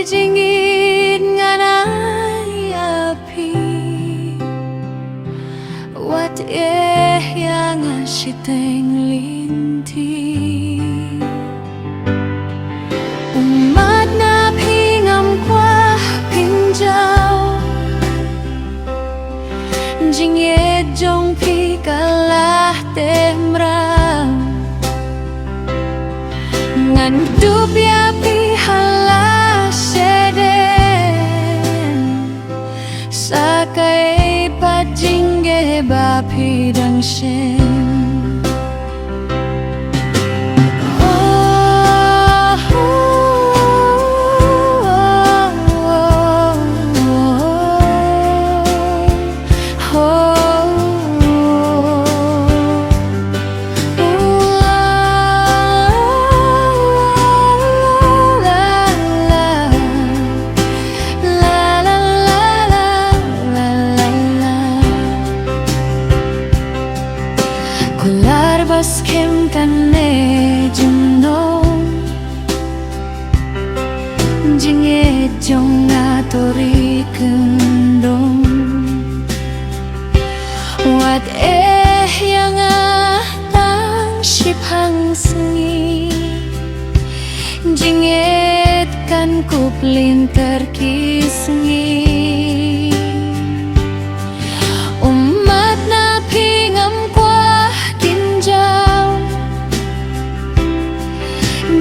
jingit nganai api wat yang asiteng linti umat na pingam kwa pinjau jingit jong pi kalah temram ngan dup ya pi halah seden sakai pajingge bapi dang shen Kular baskem kane jumno jinge jonga tori kendong wat yang tang shipang sengi jinget kan kuplin terkisengi umat na pingam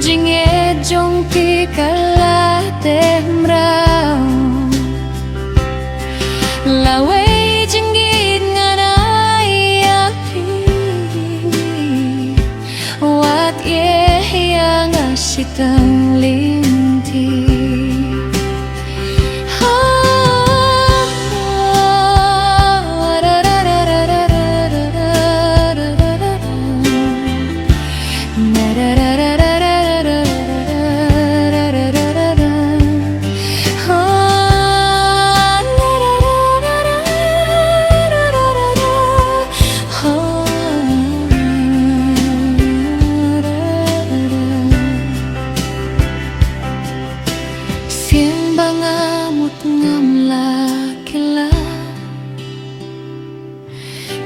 jinge jong pi kalah temrau lawe jinggit nganai api wat yang asitang linti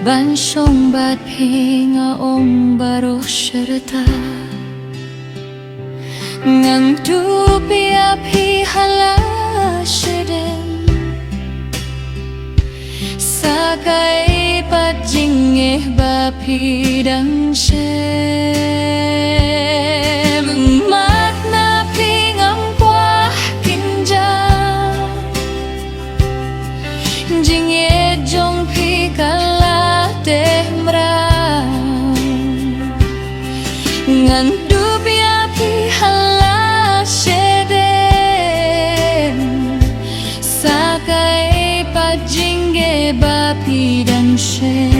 ban song bat pinga om baro syerta ngang dupi api hala sheden sakai pajingeh bapi dang shem mat na pingam kuah kinjal jingeh jong pi kalah temrau ngan dup ya pi halah sheden sakai pajingge bapi dang shen